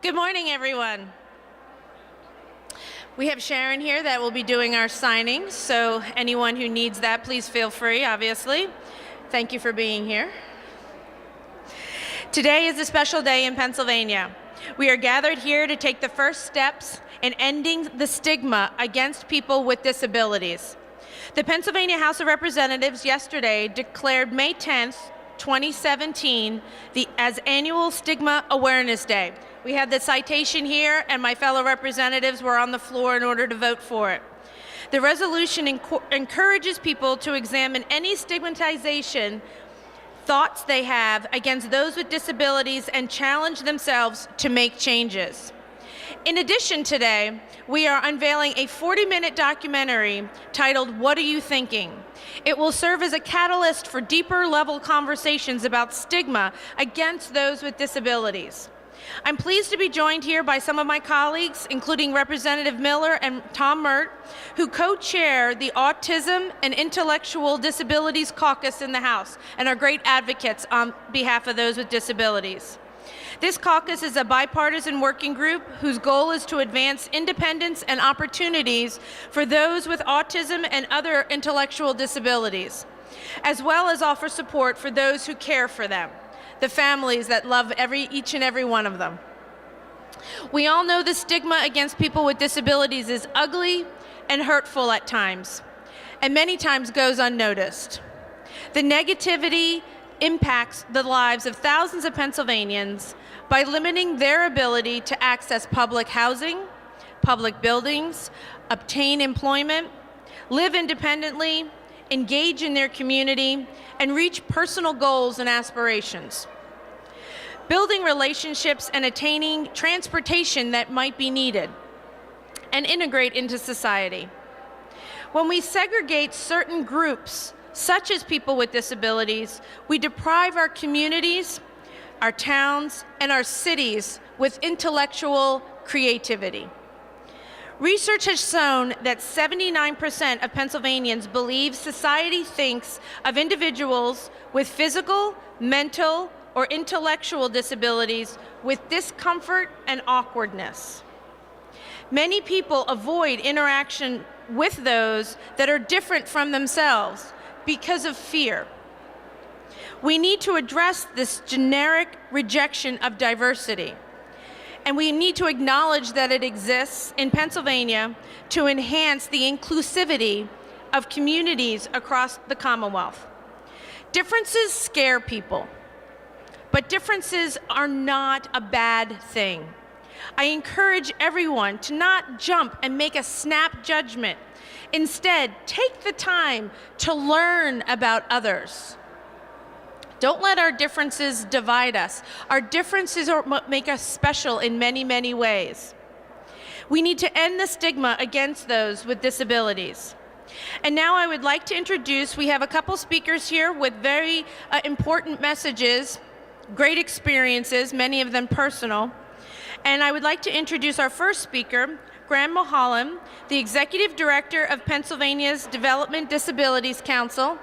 Good morning, everyone. We have Sharon here that will be doing our signings, so anyone who needs that, please feel free, obviously. Thank you for being here. Today is a special day in Pennsylvania. We are gathered here to take the first steps in ending the stigma against people with disabilities. The Pennsylvania House of Representatives yesterday declared May 10th, 2017 as Annual Stigma Awareness Day. We have the citation here, and my fellow representatives were on the floor in order to vote for it. The resolution encourages people to examine any stigmatization thoughts they have against those with disabilities and challenge themselves to make changes. In addition, today, we are unveiling a 40-minute documentary titled, "What Are You Thinking?" It will serve as a catalyst for deeper level conversations about stigma against those with disabilities. I'm pleased to be joined here by some of my colleagues, including Representative Miller and Tom Mert, who co-chair the Autism and Intellectual Disabilities Caucus in the House and are great advocates on behalf of those with disabilities. This caucus is a bipartisan working group whose goal is to advance independence and opportunities for those with autism and other intellectual disabilities, as well as offer support for those who care for them, the families that love each and every one of them. We all know the stigma against people with disabilities is ugly and hurtful at times, and many times goes unnoticed. The negativity impacts the lives of thousands of Pennsylvanians by limiting their ability to access public housing, public buildings, obtain employment, live independently, engage in their community, and reach personal goals and aspirations. Building relationships and attaining transportation that might be needed, and integrate into society. When we segregate certain groups, such as people with disabilities, we deprive our communities, our towns, and our cities with intellectual creativity. Research has shown that 79% of Pennsylvanians believe society thinks of individuals with physical, mental, or intellectual disabilities with discomfort and awkwardness. Many people avoid interaction with those that are different from themselves because of fear. We need to address this generic rejection of diversity, and we need to acknowledge that it exists in Pennsylvania to enhance the inclusivity of communities across the Commonwealth. Differences scare people, but differences are not a bad thing. I encourage everyone to not jump and make a snap judgment. Instead, take the time to learn about others. Don't let our differences divide us. Our differences are what make us special in many, many ways. We need to end the stigma against those with disabilities. And now I would like to introduce, we have a couple speakers here with very important messages, great experiences, many of them personal. And I would like to introduce our first speaker, Graham Mulholland, the Executive Director of Pennsylvania's Development Disabilities Council.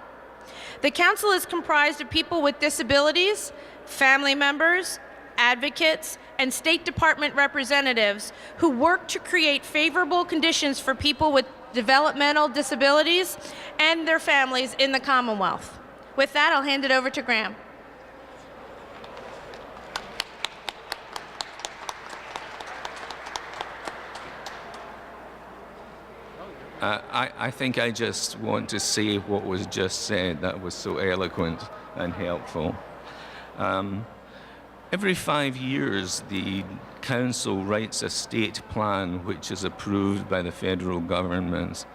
The council is comprised of people with disabilities, family members, advocates, and State Department representatives who work to create favorable conditions for people with developmental disabilities and their families in the Commonwealth. With that, I'll hand it over to Graham. I think I just want to say what was just said. That was so eloquent and helpful. Every 5 years, the council writes a state plan which is approved by the federal government.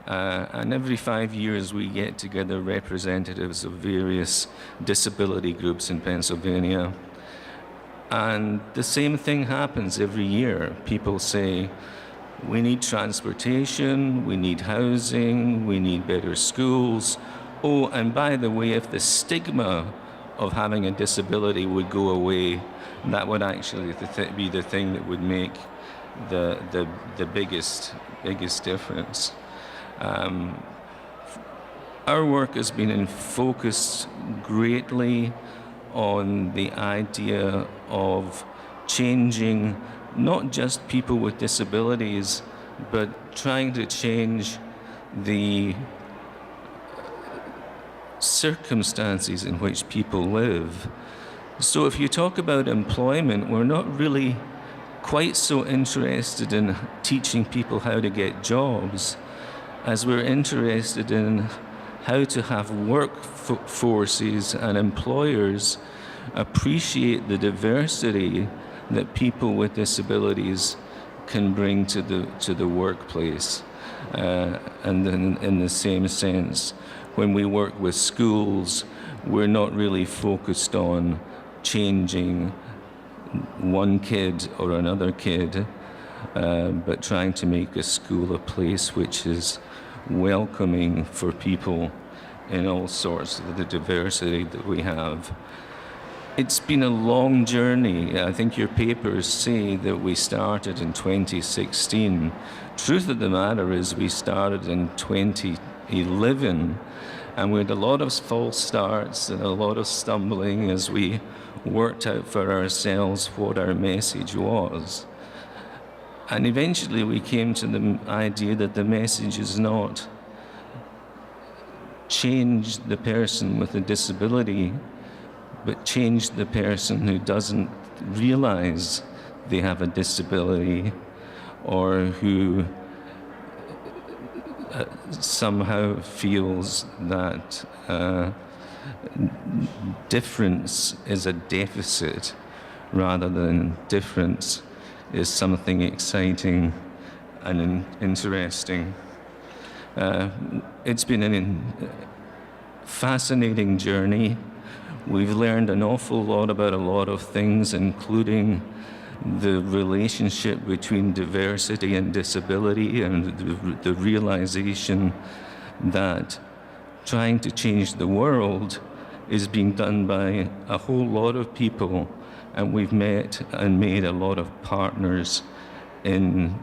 And every 5 years, we get together representatives of various disability groups in Pennsylvania. And the same thing happens every year. People say, we need transportation, we need housing, we need better schools. Oh, and by the way, if the stigma of having a disability would go away, that would actually be the thing that would make the biggest difference. Our work has been focused greatly on the idea of changing not just people with disabilities, but trying to change the circumstances in which people live. So if you talk about employment, we're not really quite so interested in teaching people how to get jobs as we're interested in how to have workforces and employers appreciate the diversity that people with disabilities can bring to the workplace. And then in the same sense, when we work with schools, we're not really focused on changing one kid or another kid, but trying to make a school a place which is welcoming for people in all sorts of the diversity that we have. It's been a long journey. I think your papers say that we started in 2016. Truth of the matter is we started in 2011, and we had a lot of false starts and a lot of stumbling as we worked out for ourselves what our message was. And eventually we came to the idea that the message is not change the person with a disability, but change the person who doesn't realize they have a disability or who somehow feels that difference is a deficit rather than difference is something exciting and interesting. It's been a fascinating journey. We've learned an awful lot about a lot of things, including the relationship between diversity and disability, and the realization that trying to change the world is being done by a whole lot of people, and we've met and made a lot of partners in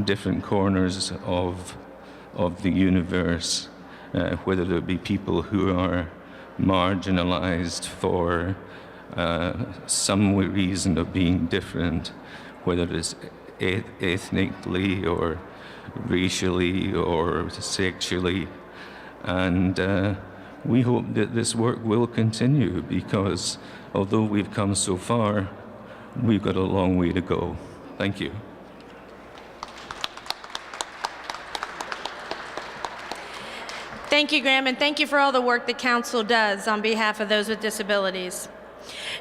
different corners of the universe, whether it be people who are marginalized for some reason of being different, whether it's ethnically or racially or sexually. And we hope that this work will continue, because although we've come so far, we've got a long way to go. Thank you. Thank you, Graham, and thank you for all the work the Council does on behalf of those with disabilities.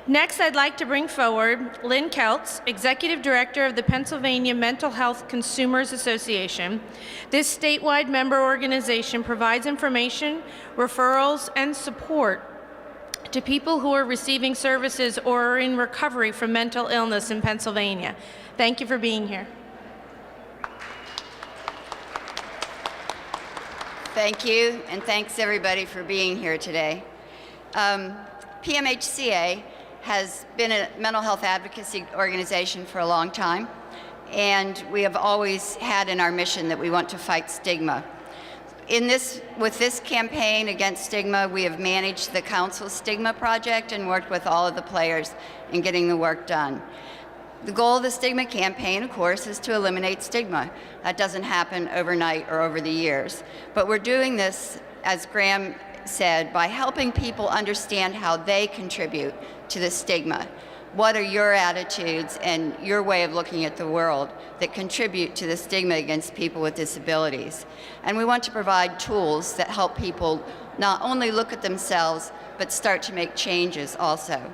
Next, I'd like to bring forward Lynn Keltz, Executive Director of the Pennsylvania Mental Health Consumers Association. This statewide member organization provides information, referrals, and support to people who are receiving services or are in recovery from mental illness in Pennsylvania. Thank you for being here. Thank you, and thanks everybody for being here today. PMHCA has been a mental health advocacy organization for a long time, and we have always had in our mission that we want to fight stigma. With this campaign against stigma, we have managed the Council's Stigma Project and worked with all of the players in getting the work done. The goal of the stigma campaign, of course, is to eliminate stigma. That doesn't happen overnight or over the years. But we're doing this, as Graham said, by helping people understand how they contribute to the stigma. What are your attitudes and your way of looking at the world that contribute to the stigma against people with disabilities? And we want to provide tools that help people not only look at themselves, but start to make changes also.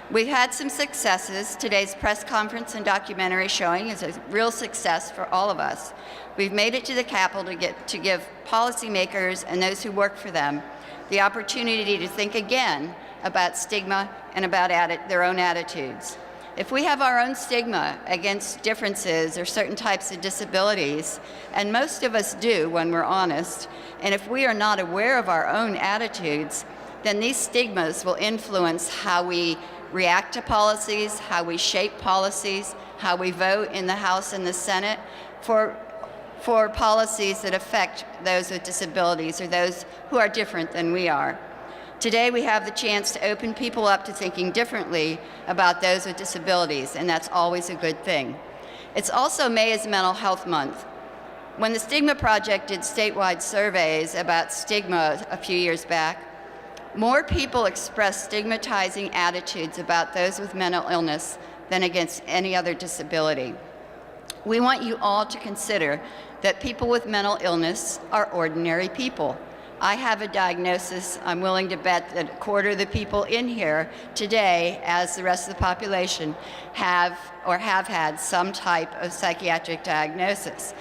We've had some successes. Today's press conference and documentary showing is a real success for all of us. We've made it to the Capitol to give policymakers and those who work for them the opportunity to think again about stigma and about their own attitudes. If we have our own stigma against differences or certain types of disabilities, and most of us do when we're honest, and if we are not aware of our own attitudes, then these stigmas will influence how we react to policies, how we shape policies, how we vote in the House and the Senate for policies that affect those with disabilities or those who are different than we are. Today, we have the chance to open people up to thinking differently about those with disabilities, and that's always a good thing. It's also May is Mental Health Month. When the Stigma Project did statewide surveys about stigma a few years back, more people expressed stigmatizing attitudes about those with mental illness than against any other disability. We want you all to consider that people with mental illness are ordinary people. I have a diagnosis. I'm willing to bet that a quarter of the people in here today, as the rest of the population, have had some type of psychiatric diagnosis.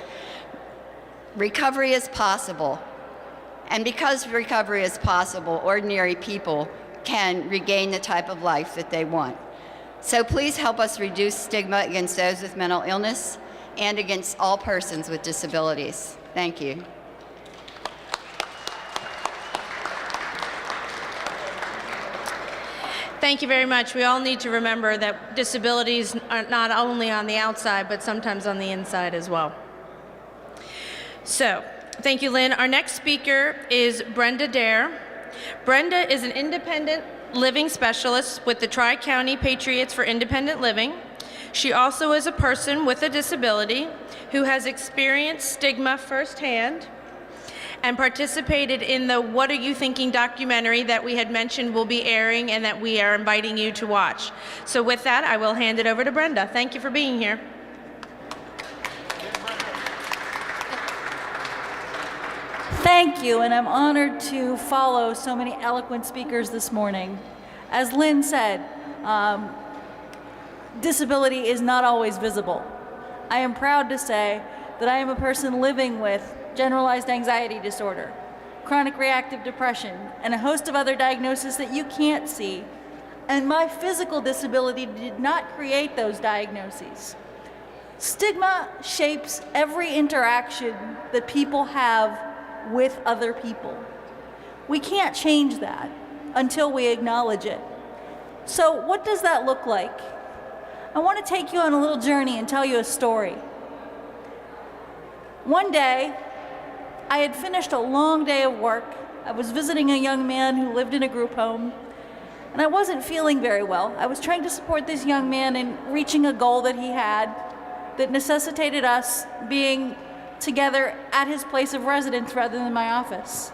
Recovery is possible. And because recovery is possible, ordinary people can regain the type of life that they want. So please help us reduce stigma against those with mental illness and against all persons with disabilities. Thank you. Thank you very much. We all need to remember that disabilities are not only on the outside, but sometimes on the inside as well. So, thank you, Lynn. Our next speaker is Brenda Dare. Brenda is an independent living specialist with the Tri-County Patriots for Independent Living. She also is a person with a disability who has experienced stigma firsthand and participated in the What Are You Thinking documentary that we had mentioned will be airing and that we are inviting you to watch. So with that, I will hand it over to Brenda. Thank you for being here. Thank you, and I'm honored to follow so many eloquent speakers this morning. As Lynn said, disability is not always visible. I am proud to say that I am a person living with generalized anxiety disorder, chronic reactive depression, and a host of other diagnoses that you can't see. And my physical disability did not create those diagnoses. Stigma shapes every interaction that people have with other people. We can't change that until we acknowledge it. So what does that look like? I want to take you on a little journey and tell you a story. One day, I had finished a long day of work. I was visiting a young man who lived in a group home, and I wasn't feeling very well. I was trying to support this young man in reaching a goal that he had that necessitated us being together at his place of residence rather than my office.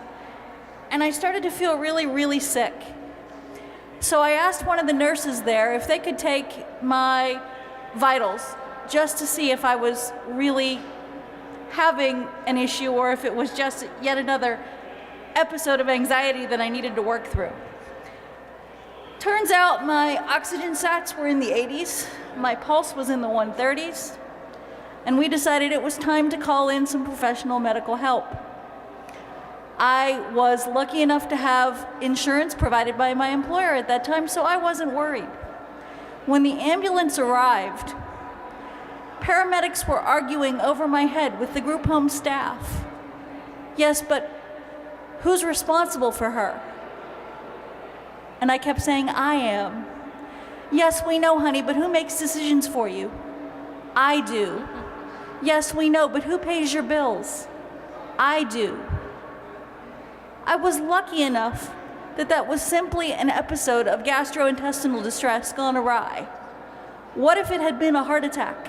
And I started to feel really, really sick. So I asked one of the nurses there if they could take my vitals just to see if I was really having an issue or if it was just yet another episode of anxiety that I needed to work through. Turns out my oxygen sats were in the 80s, my pulse was in the 130s, and we decided it was time to call in some professional medical help. I was lucky enough to have insurance provided by my employer at that time, so I wasn't worried. When the ambulance arrived, paramedics were arguing over my head with the group home staff. Yes, but who's responsible for her? And I kept saying, I am. Yes, we know, honey, but who makes decisions for you? I do. Yes, we know, but who pays your bills? I do. I was lucky enough that that was simply an episode of gastrointestinal distress gone awry. What if it had been a heart attack?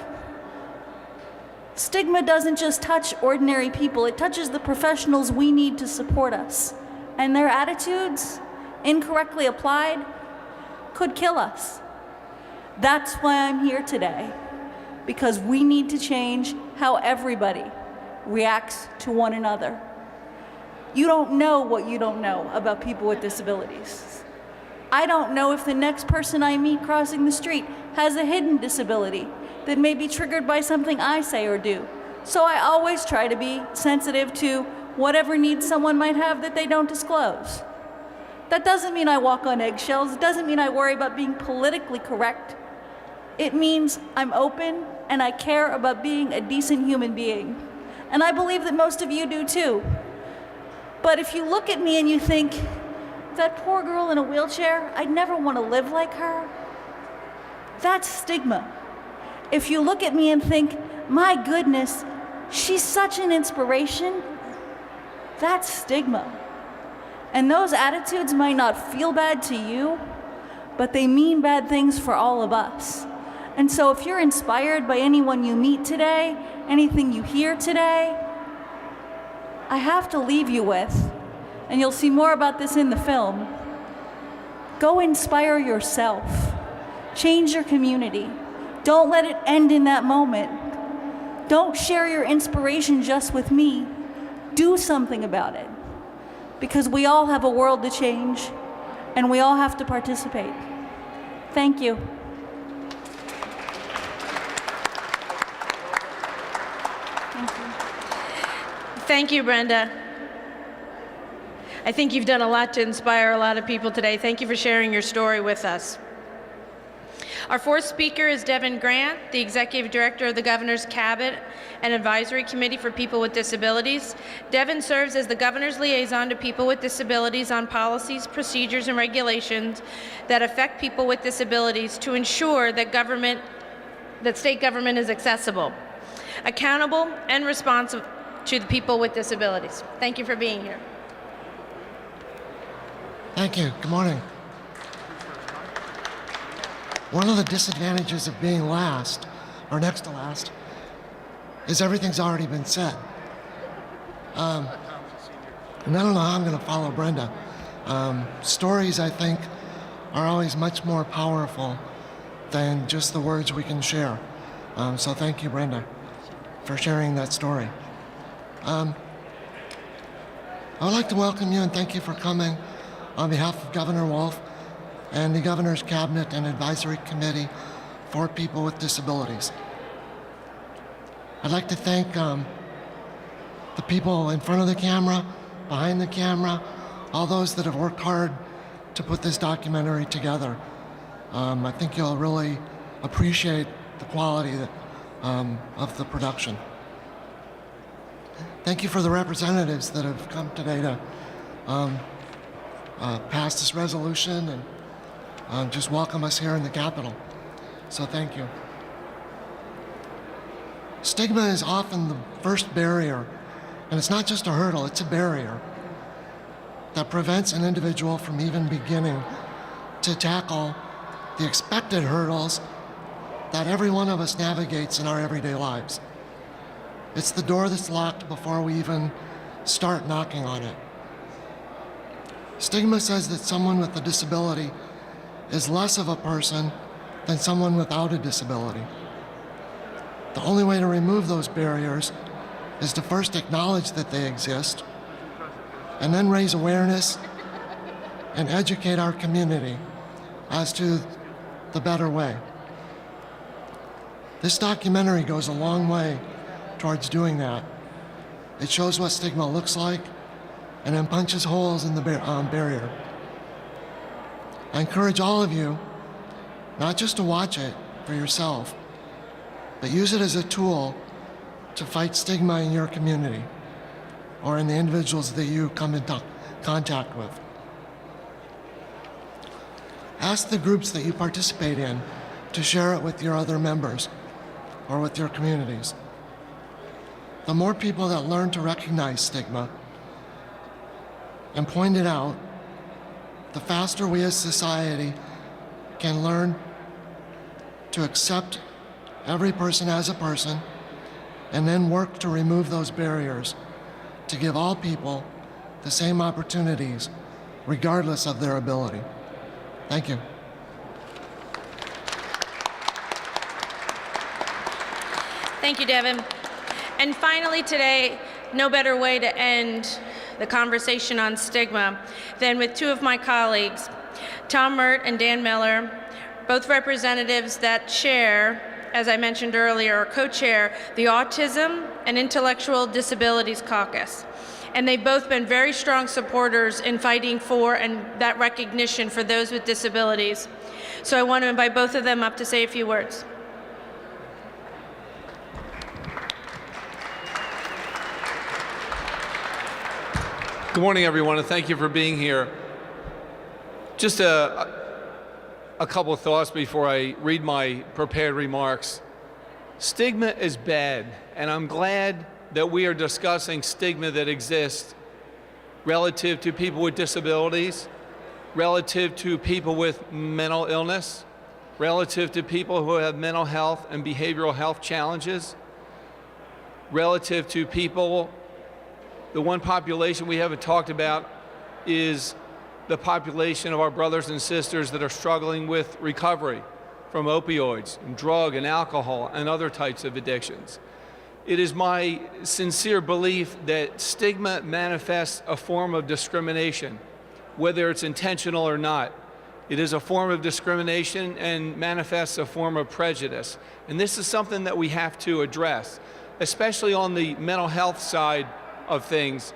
Stigma doesn't just touch ordinary people, it touches the professionals we need to support us. And their attitudes, incorrectly applied, could kill us. That's why I'm here today, because we need to change how everybody reacts to one another. You don't know what you don't know about people with disabilities. I don't know if the next person I meet crossing the street has a hidden disability that may be triggered by something I say or do. So I always try to be sensitive to whatever needs someone might have that they don't disclose. That doesn't mean I walk on eggshells. It doesn't mean I worry about being politically correct. It means I'm open and I care about being a decent human being. And I believe that most of you do too. But if you look at me and you think, that poor girl in a wheelchair, I'd never want to live like her, that's stigma. If you look at me and think, my goodness, she's such an inspiration, that's stigma. And those attitudes might not feel bad to you, but they mean bad things for all of us. And so if you're inspired by anyone you meet today, anything you hear today, I have to leave you with, and you'll see more about this in the film, go inspire yourself. Change your community. Don't let it end in that moment. Don't share your inspiration just with me. Do something about it. Because we all have a world to change, and we all have to participate. Thank you. Thank you, Brenda. I think you've done a lot to inspire a lot of people today. Thank you for sharing your story with us. Our fourth speaker is Devin Grant, the Executive Director of the Governor's Cabinet and Advisory Committee for People with Disabilities. Devin serves as the Governor's liaison to people with disabilities on policies, procedures, and regulations that affect people with disabilities to ensure that state government is accessible, accountable, and responsive to the people with disabilities. Thank you for being here. Thank you. Good morning. One of the disadvantages of being last, or next to last, is everything's already been said. And I don't know how I'm going to follow Brenda. Stories, I think, are always much more powerful than just the words we can share. So thank you, Brenda, for sharing that story. I would like to welcome you and thank you for coming on behalf of Governor Wolf and the Governor's Cabinet and Advisory Committee for People with Disabilities. I'd like to thank the people in front of the camera, behind the camera, all those that have worked hard to put this documentary together. I think you'll really appreciate the quality of the production. Thank you for the representatives that have come today to pass this resolution and just welcome us here in the Capitol. So thank you. Stigma is often the first barrier, and it's not just a hurdle, it's a barrier that prevents an individual from even beginning to tackle the expected hurdles that every one of us navigates in our everyday lives. It's the door that's locked before we even start knocking on it. Stigma says that someone with a disability is less of a person than someone without a disability. The only way to remove those barriers is to first acknowledge that they exist, and then raise awareness and educate our community as to the better way. This documentary goes a long way towards doing that. It shows what stigma looks like and then punches holes in the barrier. I encourage all of you not just to watch it for yourself, but use it as a tool to fight stigma in your community or in the individuals that you come into contact with. Ask the groups that you participate in to share it with your other members or with your communities. The more people that learn to recognize stigma and point it out, the faster we as society can learn to accept every person as a person and then work to remove those barriers to give all people the same opportunities regardless of their ability. Thank you. Thank you, Devin. And finally today, no better way to end the conversation on stigma than with two of my colleagues, Tom Mert and Dan Miller, both representatives that chair, as I mentioned earlier, or co-chair the Autism and Intellectual Disabilities Caucus. And they've both been very strong supporters in fighting for and that recognition for those with disabilities. So I want to invite both of them up to say a few words. Good morning, everyone, and thank you for being here. Just a couple of thoughts before I read my prepared remarks. Stigma is bad, and I'm glad that we are discussing stigma that exists relative to people with disabilities, relative to people with mental illness, relative to people who have mental health and behavioral health challenges, relative to people. The one population we haven't talked about is the population of our brothers and sisters that are struggling with recovery from opioids, and drug and alcohol, and other types of addictions. It is my sincere belief that stigma manifests a form of discrimination, whether it's intentional or not. It is a form of discrimination and manifests a form of prejudice. And this is something that we have to address, especially on the mental health side of things.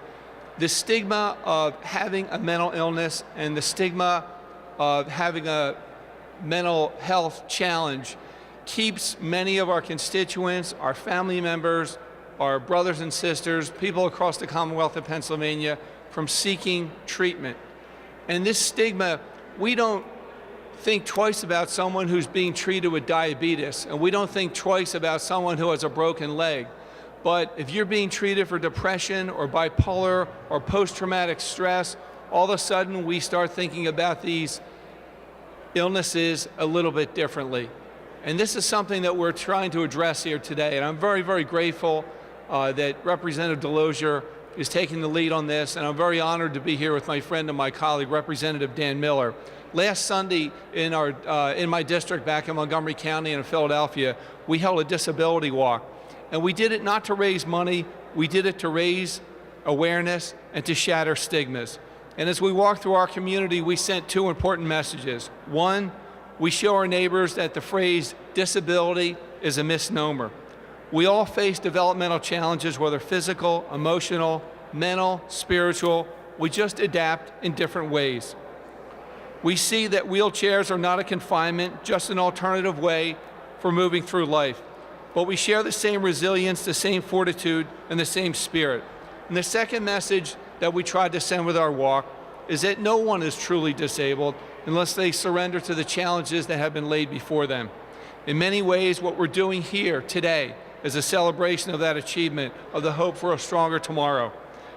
The stigma of having a mental illness and the stigma of having a mental health challenge keeps many of our constituents, our family members, our brothers and sisters, people across the Commonwealth of Pennsylvania from seeking treatment. And this stigma, we don't think twice about someone who's being treated with diabetes, and we don't think twice about someone who has a broken leg. But if you're being treated for depression or bipolar or post-traumatic stress, all of a sudden we start thinking about these illnesses a little bit differently. And this is something that we're trying to address here today. And I'm very, very grateful that Representative Delozier is taking the lead on this. And I'm very honored to be here with my friend and my colleague, Representative Dan Miller. Last Sunday in my district back in Montgomery County and in Philadelphia, we held a disability walk. And we did it not to raise money, we did it to raise awareness and to shatter stigmas. And as we walked through our community, we sent two important messages. One, we show our neighbors that the phrase disability is a misnomer. We all face developmental challenges, whether physical, emotional, mental, spiritual. We just adapt in different ways. We see that wheelchairs are not a confinement, just an alternative way for moving through life. But we share the same resilience, the same fortitude, and the same spirit. And the second message that we tried to send with our walk is that no one is truly disabled unless they surrender to the challenges that have been laid before them. In many ways, what we're doing here today is a celebration of that achievement, of the hope for a stronger tomorrow.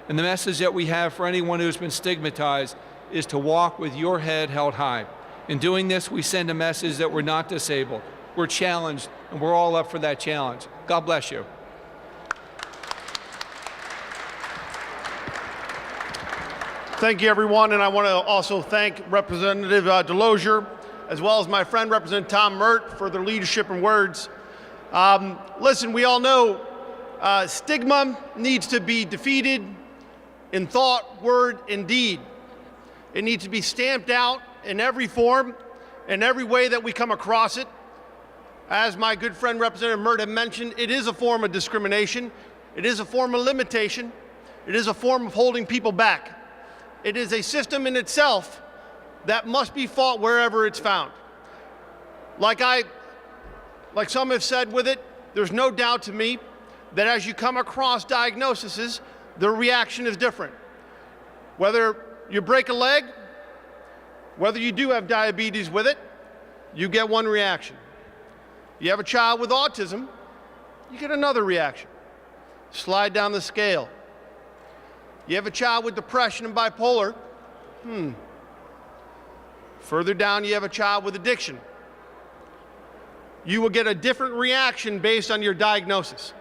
And the message that we have for anyone who's been stigmatized is to walk with your head held high. In doing this, we send a message that we're not disabled. We're challenged, and we're all up for that challenge. God bless you. Thank you, everyone, and I want to also thank Representative Delozier, as well as my friend, Representative Tom Mert, for their leadership and words. Listen, we all know stigma needs to be defeated in thought, word, and deed. It needs to be stamped out in every form, in every way that we come across it. As my good friend Representative Mert had mentioned, it is a form of discrimination. It is a form of limitation. It is a form of holding people back. It is a system in itself that must be fought wherever it's found. Like some have said with it, there's no doubt to me that as you come across diagnoses, the reaction is different. Whether you break a leg, whether you do have diabetes with it, you get one reaction. You have a child with autism, you get another reaction. Slide down the scale. You have a child with depression and bipolar, Further down, you have a child with addiction. You will get a different reaction based on your diagnosis,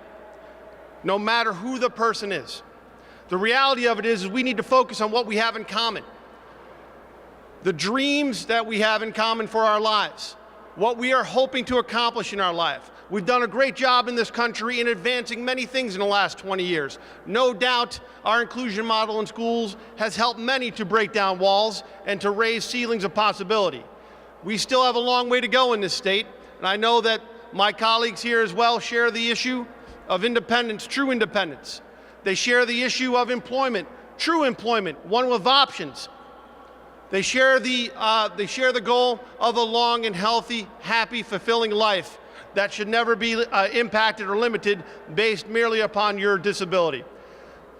no matter who the person is. The reality of it is we need to focus on what we have in common. The dreams that we have in common for our lives, what we are hoping to accomplish in our life. We've done a great job in this country in advancing many things in the last 20 years. No doubt our inclusion model in schools has helped many to break down walls and to raise ceilings of possibility. We still have a long way to go in this state, and I know that my colleagues here as well share the issue of independence, true independence. They share the issue of employment, true employment, one with options. They share the goal of a long and healthy, happy, fulfilling life that should never be impacted or limited based merely upon your disability.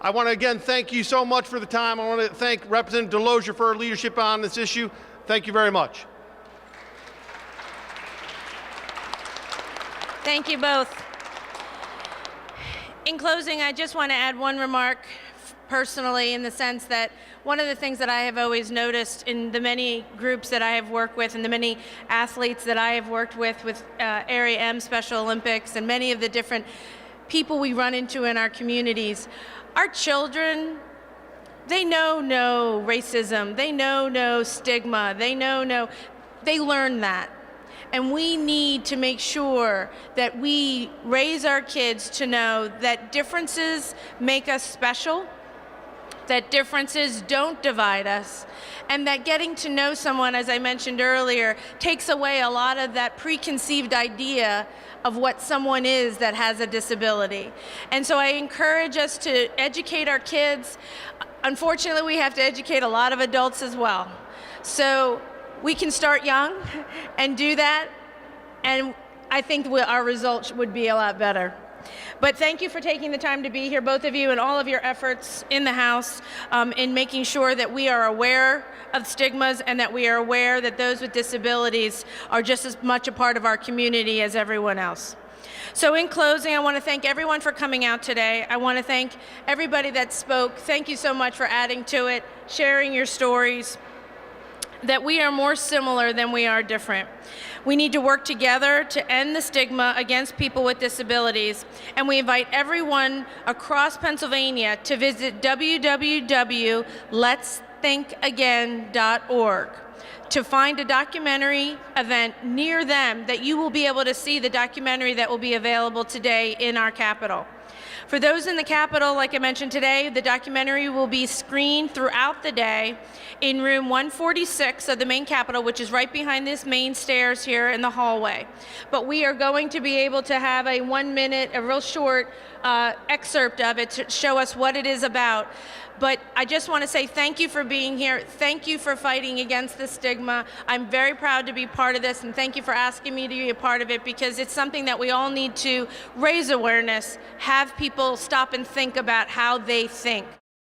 I want to again thank you so much for the time. I want to thank Representative Delozier for her leadership on this issue. Thank you very much. Thank you both. In closing, I just want to add one remark personally, in the sense that one of the things that I have always noticed in the many groups that I have worked with and the many athletes that I have worked with Area M Special Olympics and many of the different people we run into in our communities, our children, they know no racism, they know no stigma, they learn that. And we need to make sure that we raise our kids to know that differences make us special, that differences don't divide us, and that getting to know someone, as I mentioned earlier, takes away a lot of that preconceived idea of what someone is that has a disability. And so I encourage us to educate our kids. Unfortunately, we have to educate a lot of adults as well. So we can start young and do that, and I think our results would be a lot better. But thank you for taking the time to be here, both of you, and all of your efforts in the House in making sure that we are aware of stigmas and that we are aware that those with disabilities are just as much a part of our community as everyone else. So in closing, I want to thank everyone for coming out today. I want to thank everybody that spoke. Thank you so much for adding to it, sharing your stories, that we are more similar than we are different. We need to work together to end the stigma against people with disabilities, and we invite everyone across Pennsylvania to visit www.letsthinkagain.org to find a documentary event near them that you will be able to see the documentary that will be available today in our Capitol. For those in the Capitol, like I mentioned today, the documentary will be screened throughout the day in room 146 of the main Capitol, which is right behind this main stairs here in the hallway. But we are going to be able to have a 1 minute, a real short excerpt of it to show us what it is about. But I just want to say thank you for being here. Thank you for fighting against the stigma. I'm very proud to be part of this, and thank you for asking me to be a part of it, because it's something that we all need to raise awareness, have people stop and think about how they think.